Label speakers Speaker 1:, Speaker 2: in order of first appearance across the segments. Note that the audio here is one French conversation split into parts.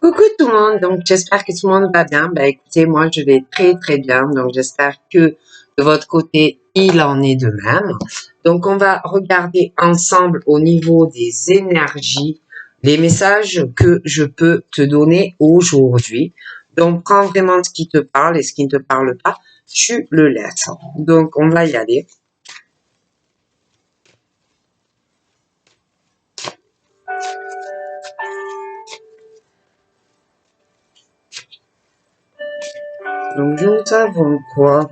Speaker 1: Coucou tout le monde, donc j'espère que tout le monde va bien. Ben écoutez, moi je vais très très bien, donc j'espère que de votre côté il en est de même. Donc on va regarder ensemble au niveau des énergies les messages que je peux te donner aujourd'hui. Donc prends vraiment ce qui te parle et ce qui ne te parle pas, tu le laisses. Donc on va y aller. Donc nous avons quoi?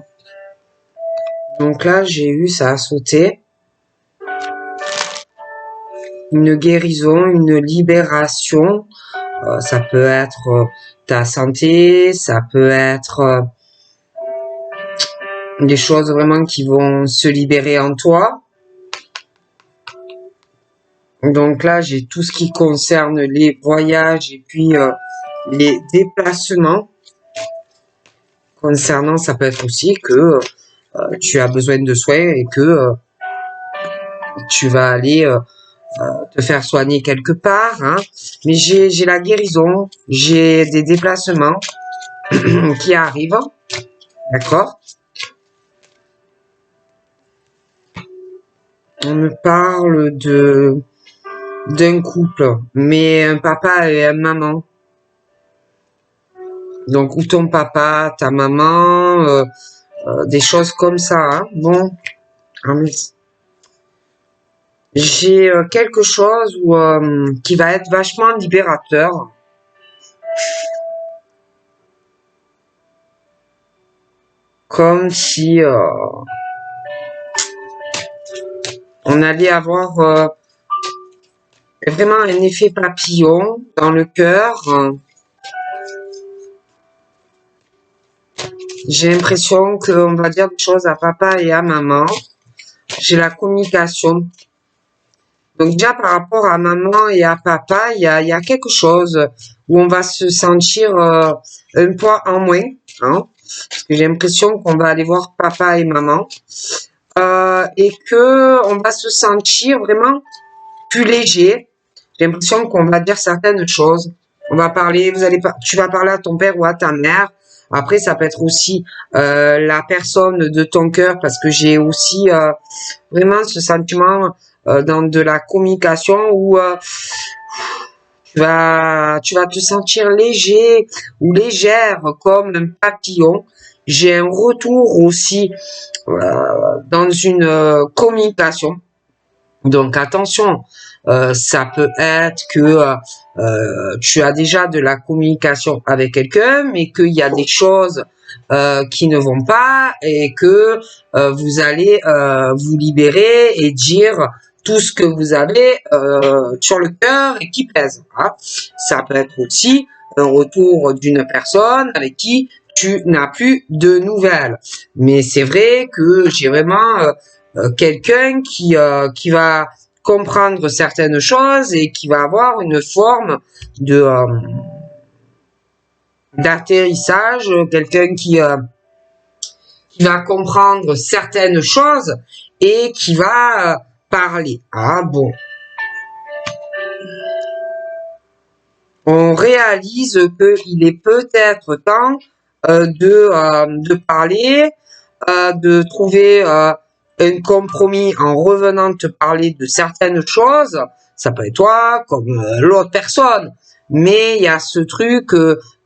Speaker 1: Donc là j'ai eu, ça a sauté. Une guérison, une libération. Ça peut être ta santé, ça peut être des choses vraiment qui vont se libérer en toi. Donc là, j'ai tout ce qui concerne les voyages et puis les déplacements. Concernant, ça peut être aussi que tu as besoin de soins et que tu vas aller te faire soigner quelque part. Hein. Mais j'ai la guérison, j'ai des déplacements qui arrivent. D'accord? On me parle d'un couple, mais un papa et une maman. Donc, ou ton papa, ta maman, des choses comme ça. Hein. Bon, j'ai quelque chose qui va être vachement libérateur. Comme si on allait avoir vraiment un effet papillon dans le cœur. J'ai l'impression qu'on va dire des choses à papa et à maman. J'ai la communication. Donc déjà par rapport à maman et à papa, il y a quelque chose où on va se sentir un poids en moins. Hein, parce que j'ai l'impression qu'on va aller voir papa et maman. Et que on va se sentir vraiment plus léger. J'ai l'impression qu'on va dire certaines choses. On va parler, tu vas parler à ton père ou à ta mère. Après, ça peut être aussi la personne de ton cœur, parce que j'ai aussi vraiment ce sentiment dans de la communication où tu vas te sentir léger ou légère comme un papillon. J'ai un retour aussi dans une communication. Donc attention, ça peut être que tu as déjà de la communication avec quelqu'un, mais qu'il y a des choses qui ne vont pas et que vous allez vous libérer et dire tout ce que vous avez sur le cœur et qui pèse. Hein. Ça peut être aussi un retour d'une personne avec qui tu n'as plus de nouvelles. Mais c'est vrai que j'ai vraiment quelqu'un qui va comprendre certaines choses et qui va avoir une forme de d'atterrissage, quelqu'un qui va comprendre certaines choses et qui va parler. Ah bon. On réalise qu'il est peut-être temps de parler, de trouver un compromis en revenant te parler de certaines choses. Ça peut être toi comme l'autre personne. Mais il y a ce truc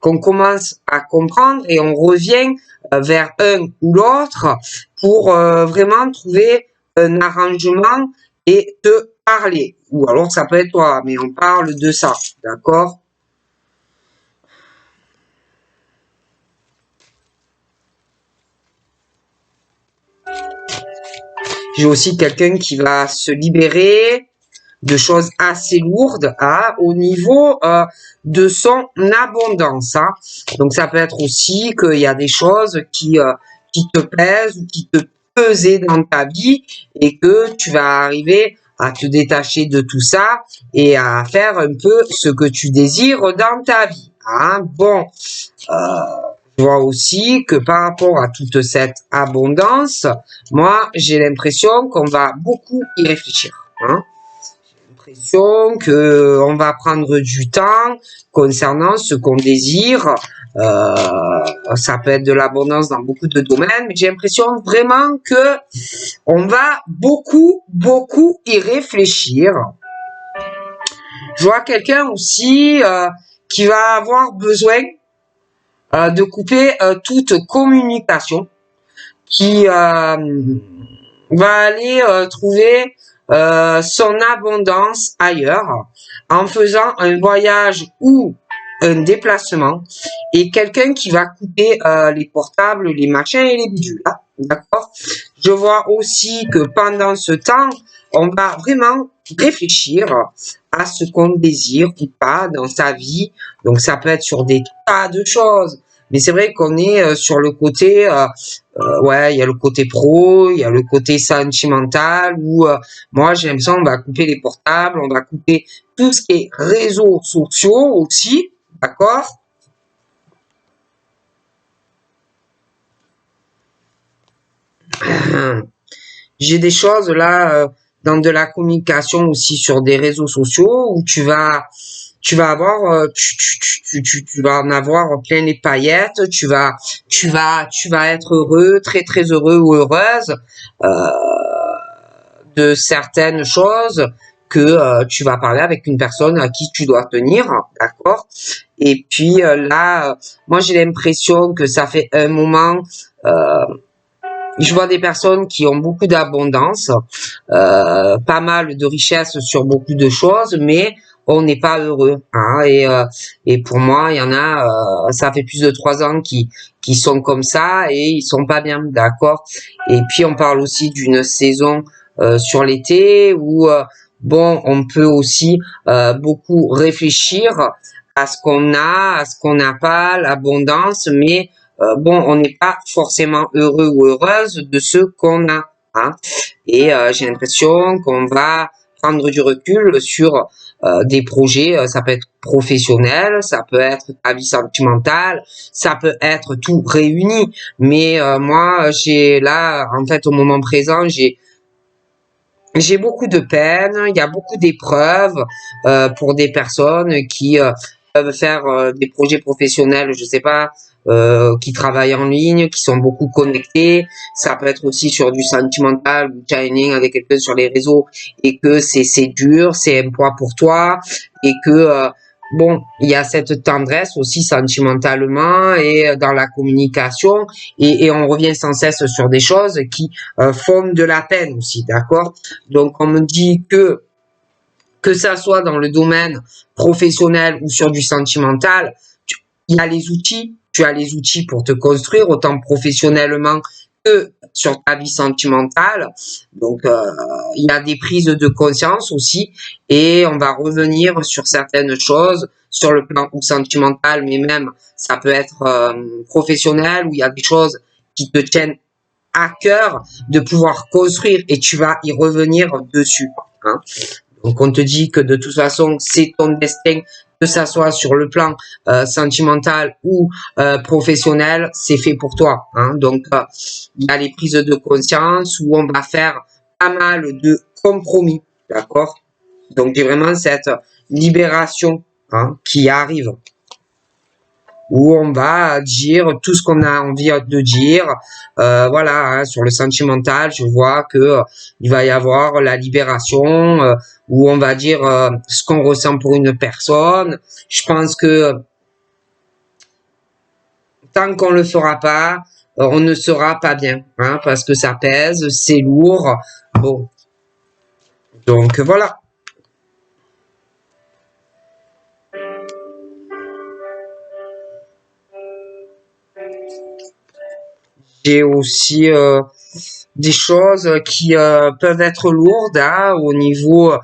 Speaker 1: qu'on commence à comprendre et on revient vers un ou l'autre pour vraiment trouver un arrangement et te parler. Ou alors ça peut être toi, mais on parle de ça, d'accord? J'ai aussi quelqu'un qui va se libérer de choses assez lourdes au niveau de son abondance. Hein. Donc ça peut être aussi qu'il y a des choses qui te pèsent ou qui te pesaient dans ta vie et que tu vas arriver à te détacher de tout ça et à faire un peu ce que tu désires dans ta vie. Hein. Bon, je vois aussi que par rapport à toute cette abondance, moi j'ai l'impression qu'on va beaucoup y réfléchir. Hein. l'impression que on va prendre du temps concernant ce qu'on désire. Ça peut être de l'abondance dans beaucoup de domaines, mais j'ai l'impression vraiment que on va beaucoup y réfléchir. Je vois quelqu'un aussi qui va avoir besoin de couper toute communication, qui va aller trouver son abondance ailleurs en faisant un voyage ou un déplacement, et quelqu'un qui va couper les portables, les machins et les bidules. D'accord? Je vois aussi que pendant ce temps, on va vraiment réfléchir à ce qu'on désire ou pas dans sa vie. Donc ça peut être sur des tas de choses. Mais c'est vrai qu'on est sur le côté, ouais, il y a le côté pro, il y a le côté sentimental, où moi j'ai l'impression on va couper les portables, on va couper tout ce qui est réseaux sociaux aussi, d'accord? J'ai des choses là dans de la communication aussi sur des réseaux sociaux où tu vas avoir tu vas en avoir plein les paillettes, tu vas être heureux, très heureux ou heureuse de certaines choses que tu vas parler avec une personne à qui tu dois tenir, d'accord? Et puis là, moi j'ai l'impression que ça fait un moment, je vois des personnes qui ont beaucoup d'abondance, pas mal de richesse sur beaucoup de choses, mais on n'est pas heureux. Hein, et pour moi, il y en a, ça fait plus de 3 ans qui sont comme ça et ils sont pas bien, d'accord. Et puis on parle aussi d'une saison sur l'été où bon, on peut aussi beaucoup réfléchir à ce qu'on a, à ce qu'on n'a pas, l'abondance, mais bon, on n'est pas forcément heureux ou heureuse de ce qu'on a. Hein. Et j'ai l'impression qu'on va prendre du recul sur des projets, ça peut être professionnel, ça peut être ta vie sentimentale, ça peut être tout réuni. Mais moi, j'ai là, en fait, au moment présent, j'ai beaucoup de peine, il y a beaucoup d'épreuves pour des personnes qui peuvent faire des projets professionnels, je sais pas, qui travaillent en ligne, qui sont beaucoup connectés. Ça peut être aussi sur du sentimental, du shining avec quelqu'un sur les réseaux et que c'est dur, c'est un poids pour toi et que bon, il y a cette tendresse aussi sentimentalement et dans la communication et on revient sans cesse sur des choses qui font de la peine aussi, d'accord? Donc on me dit que ça soit dans le domaine professionnel ou sur du sentimental, il y a les outils, tu as les outils pour te construire autant professionnellement que sur ta vie sentimentale. Donc il y a des prises de conscience aussi et on va revenir sur certaines choses sur le plan sentimental, mais même ça peut être professionnel où il y a des choses qui te tiennent à cœur de pouvoir construire et tu vas y revenir dessus. Hein. Donc on te dit que de toute façon c'est ton destin, que ça soit sur le plan sentimental ou professionnel, c'est fait pour toi. Hein. Donc il y a les prises de conscience où on va faire pas mal de compromis, d'accord? Donc j'ai vraiment cette libération qui arrive, où on va dire tout ce qu'on a envie de dire. Voilà, hein, sur le sentimental, je vois que il va y avoir la libération, où on va dire ce qu'on ressent pour une personne. Je pense que tant qu'on le fera pas, on ne sera pas bien, hein, parce que ça pèse, c'est lourd. Bon, donc voilà. J'ai aussi des choses qui peuvent être lourdes au niveau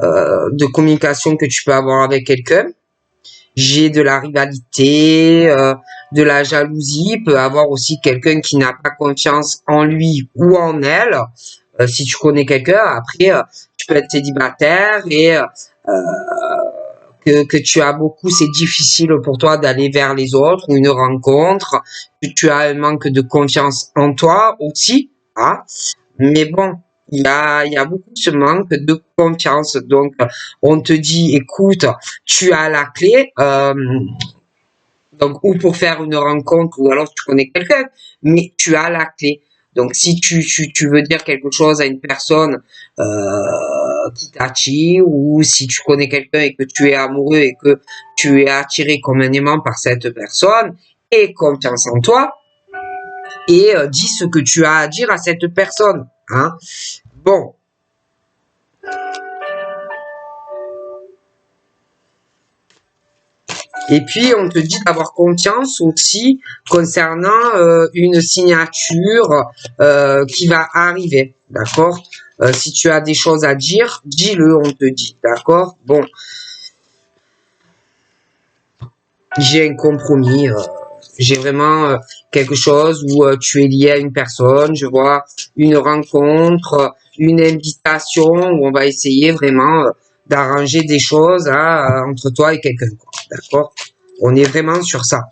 Speaker 1: de communication que tu peux avoir avec quelqu'un. J'ai de la rivalité, de la jalousie, il peut avoir aussi quelqu'un qui n'a pas confiance en lui ou en elle. Si tu connais quelqu'un, après, tu peux être célibataire et que tu as beaucoup, c'est difficile pour toi d'aller vers les autres ou une rencontre, que tu as un manque de confiance en toi aussi. Hein. Mais bon, il y a beaucoup ce manque de confiance. Donc, on te dit, écoute, tu as la clé, donc, ou pour faire une rencontre, ou alors tu connais quelqu'un, mais tu as la clé. Donc, si tu veux dire quelque chose à une personne qui t'attire, ou si tu connais quelqu'un et que tu es amoureux et que tu es attiré comme un aimant par cette personne, aie confiance en toi et dis ce que tu as à dire à cette personne. Hein. Bon. Et puis, on te dit d'avoir confiance aussi concernant une signature qui va arriver, d'accord? Si tu as des choses à dire, dis-le, on te dit, d'accord? Bon, j'ai un compromis, j'ai vraiment quelque chose où tu es lié à une personne, je vois une rencontre, une invitation où on va essayer vraiment d'arranger des choses entre toi et quelqu'un, d'accord? On est vraiment sur ça.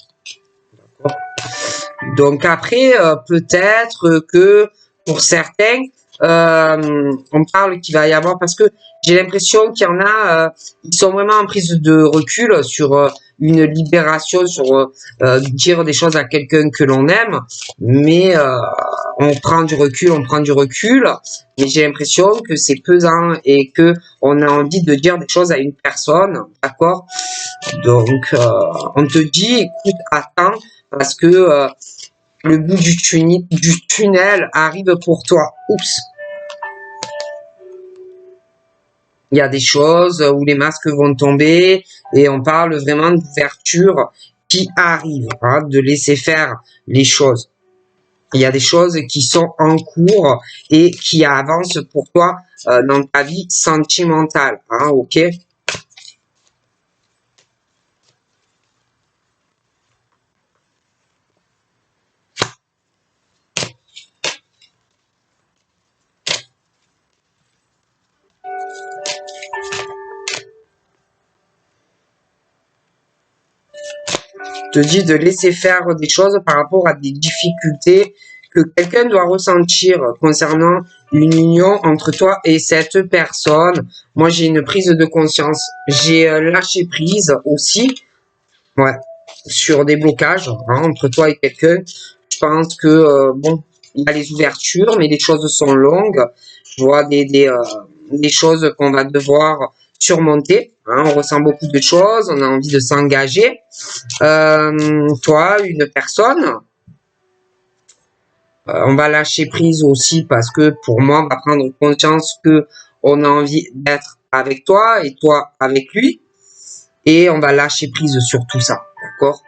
Speaker 1: Donc après, peut-être que pour certains, on parle qu'il va y avoir, parce que j'ai l'impression qu'il y en a, ils sont vraiment en prise de recul sur une libération, sur dire des choses à quelqu'un que l'on aime, mais on prend du recul, mais j'ai l'impression que c'est pesant et que on a envie de dire des choses à une personne, d'accord? Donc, on te dit, écoute, attends, parce que le bout du tunnel arrive pour toi. Oups. Il y a des choses où les masques vont tomber et on parle vraiment d'ouverture qui arrive, hein, de laisser faire les choses. Il y a des choses qui sont en cours et qui avancent pour toi dans ta vie sentimentale, hein, ok? Te dit de laisser faire des choses par rapport à des difficultés que quelqu'un doit ressentir concernant une union entre toi et cette personne. Moi, j'ai une prise de conscience. J'ai lâché prise aussi, ouais, sur des blocages hein, entre toi et quelqu'un. Je pense que, bon, il y a les ouvertures, mais les choses sont longues. Je vois des choses qu'on va devoir surmonter. Hein, on ressent beaucoup de choses, on a envie de s'engager. Toi, une personne, on va lâcher prise aussi parce que pour moi, on va prendre conscience que on a envie d'être avec toi et toi avec lui. Et on va lâcher prise sur tout ça, d'accord?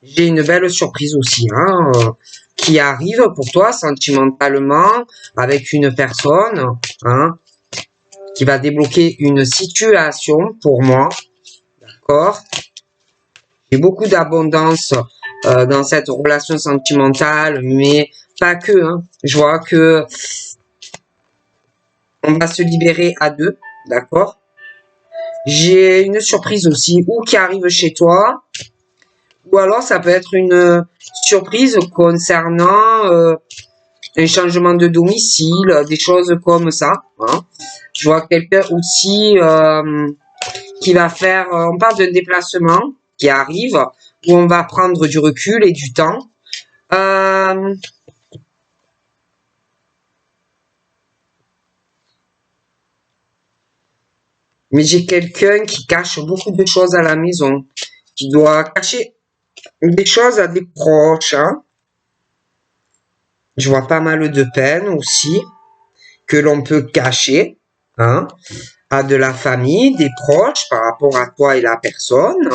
Speaker 1: J'ai une belle surprise aussi, hein, qui arrive pour toi sentimentalement avec une personne, hein, qui va débloquer une situation pour moi, d'accord? J'ai beaucoup d'abondance dans cette relation sentimentale, mais pas que. Hein. Je vois que on va se libérer à deux, d'accord? J'ai une surprise aussi, ou qui arrive chez toi, ou alors ça peut être une surprise concernant un changement de domicile, des choses comme ça. Hein. Je vois quelqu'un aussi qui va faire, on parle d'un déplacement qui arrive, où on va prendre du recul et du temps. Mais j'ai quelqu'un qui cache beaucoup de choses à la maison, qui doit cacher des choses à des proches. Hein. Je vois pas mal de peine aussi que l'on peut cacher hein, à de la famille, des proches par rapport à toi et la personne.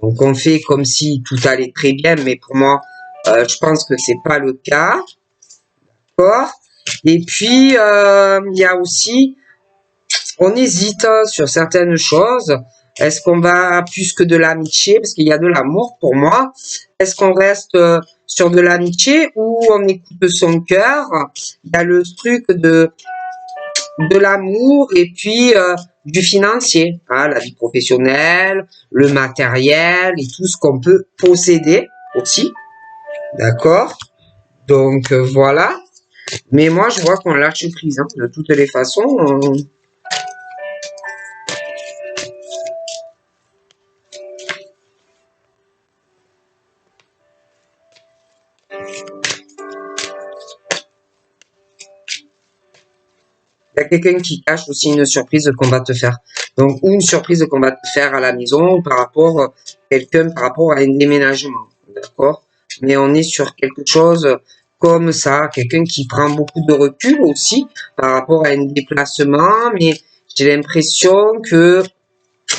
Speaker 1: Donc on fait comme si tout allait très bien, mais pour moi, je pense que c'est pas le cas. D'accord. Et puis il y a aussi, on hésite sur certaines choses. Est-ce qu'on va plus que de l'amitié, parce qu'il y a de l'amour pour moi. Est-ce qu'on reste sur de l'amitié ou on écoute son cœur? Il y a le truc de l'amour et puis du financier, hein, la vie professionnelle, le matériel et tout ce qu'on peut posséder aussi. D'accord? Donc voilà. Mais moi, je vois qu'on lâche prise, hein, de toutes les façons. Il y a quelqu'un qui cache aussi une surprise qu'on va te faire. Donc, ou une surprise qu'on va te faire à la maison par rapport à quelqu'un, par rapport à un déménagement. D'accord? Mais on est sur quelque chose comme ça. Quelqu'un qui prend beaucoup de recul aussi par rapport à un déplacement. Mais j'ai l'impression que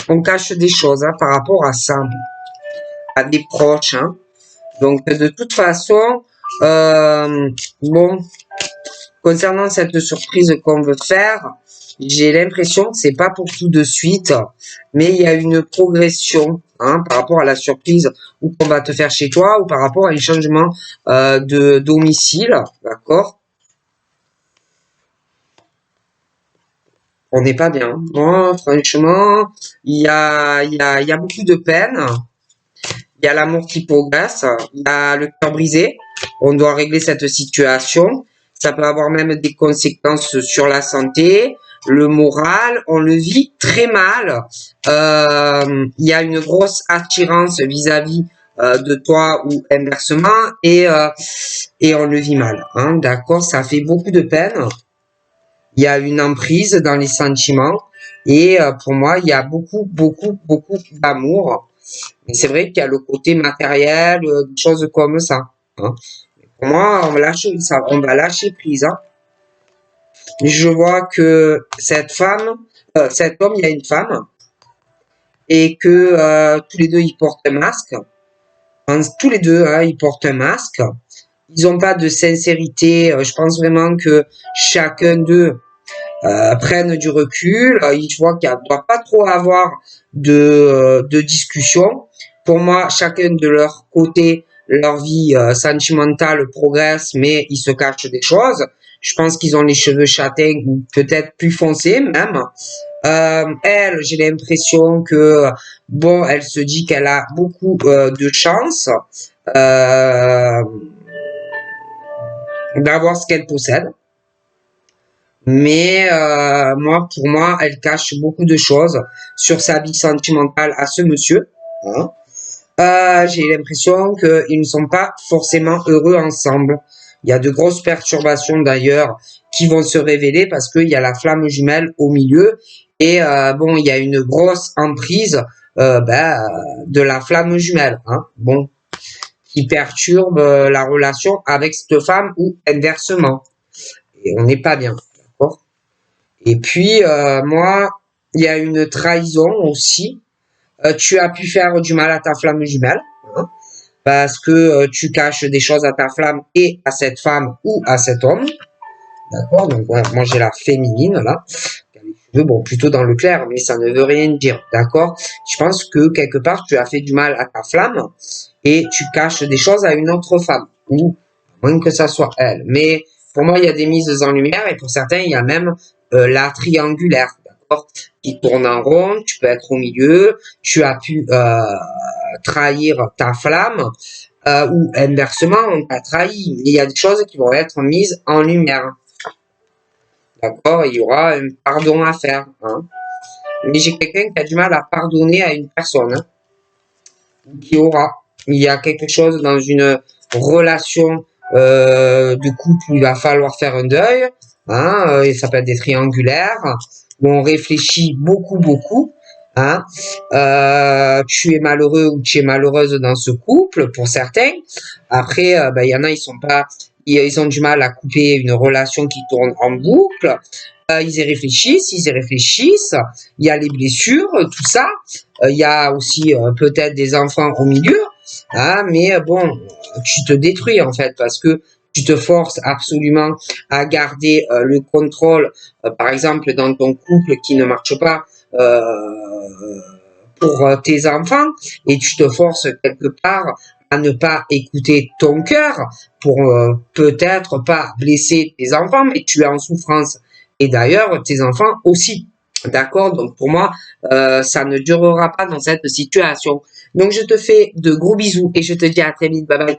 Speaker 1: on cache des choses, hein, par rapport à ça. À des proches, hein. Donc, de toute façon, bon, concernant cette surprise qu'on veut faire, j'ai l'impression que c'est pas pour tout de suite, mais il y a une progression, hein, par rapport à la surprise ou qu'on va te faire chez toi ou par rapport à un changement de domicile, d'accord? On n'est pas bien. Moi, franchement, il y a beaucoup de peine. Il y a l'amour qui progresse, il y a le cœur brisé. On doit régler cette situation. Ça peut avoir même des conséquences sur la santé, le moral. On le vit très mal. Il y a une grosse attirance vis-à-vis de toi ou inversement et on le vit mal. Hein, d'accord, ça fait beaucoup de peine. Il y a une emprise dans les sentiments et pour moi, il y a beaucoup, beaucoup, beaucoup d'amour. Mais c'est vrai qu'il y a le côté matériel, des choses comme ça. Hein. Pour moi, on va lâcher prise. Hein. Je vois que cet homme, il y a une femme, et que tous les deux, ils portent un masque. Tous les deux, hein, ils portent un masque. Ils n'ont pas de sincérité. Je pense vraiment que chacun d'eux prennent du recul. Je vois qu'il ne doit pas trop avoir de discussion. Pour moi, chacun de leur côté, leur vie sentimentale progresse, mais ils se cachent des choses. Je pense qu'ils ont les cheveux châtains ou peut-être plus foncés même. Elle, j'ai l'impression que, bon, elle se dit qu'elle a beaucoup de chance d'avoir ce qu'elle possède. Mais pour moi, elle cache beaucoup de choses sur sa vie sentimentale à ce monsieur. Hein. J'ai l'impression qu'ils ne sont pas forcément heureux ensemble. Il y a de grosses perturbations d'ailleurs qui vont se révéler parce qu'il y a la flamme jumelle au milieu et bon, il y a une grosse emprise de la flamme jumelle. Hein. Bon, qui perturbe la relation avec cette femme ou inversement. Et on n'est pas bien. Et puis, moi, il y a une trahison aussi. Tu as pu faire du mal à ta flamme jumelle, hein, parce que tu caches des choses à ta flamme et à cette femme ou à cet homme. D'accord? Donc, ouais, moi, j'ai la féminine, là. Bon, plutôt dans le clair, mais ça ne veut rien dire. D'accord? Je pense que quelque part, tu as fait du mal à ta flamme et tu caches des choses à une autre femme. Ou, à moins que ça soit elle. Mais, pour moi, il y a des mises en lumière et pour certains, il y a même la triangulaire, d'accord, qui tourne en rond, tu peux être au milieu, tu as pu trahir ta flamme, ou inversement, on t'a trahi. Il y a des choses qui vont être mises en lumière. D'accord, il y aura un pardon à faire. Hein. Mais j'ai quelqu'un qui a du mal à pardonner à une personne. Hein, il y a quelque chose dans une relation de couple où il va falloir faire un deuil. Hein, et ça peut être des triangulaires où on réfléchit beaucoup, beaucoup. Hein, tu es malheureux ou tu es malheureuse dans ce couple pour certains. Après, il y en a, ils ont du mal à couper une relation qui tourne en boucle. Ils y réfléchissent. Il y a les blessures, tout ça. Il y a aussi peut-être des enfants au milieu. Hein, mais bon, tu te détruis en fait parce que tu te forces absolument à garder le contrôle, par exemple dans ton couple qui ne marche pas pour tes enfants, et tu te forces quelque part à ne pas écouter ton cœur pour peut-être pas blesser tes enfants, mais tu es en souffrance. Et d'ailleurs, tes enfants aussi. D'accord? Donc pour moi, ça ne durera pas dans cette situation. Donc je te fais de gros bisous et je te dis à très vite. Bye bye.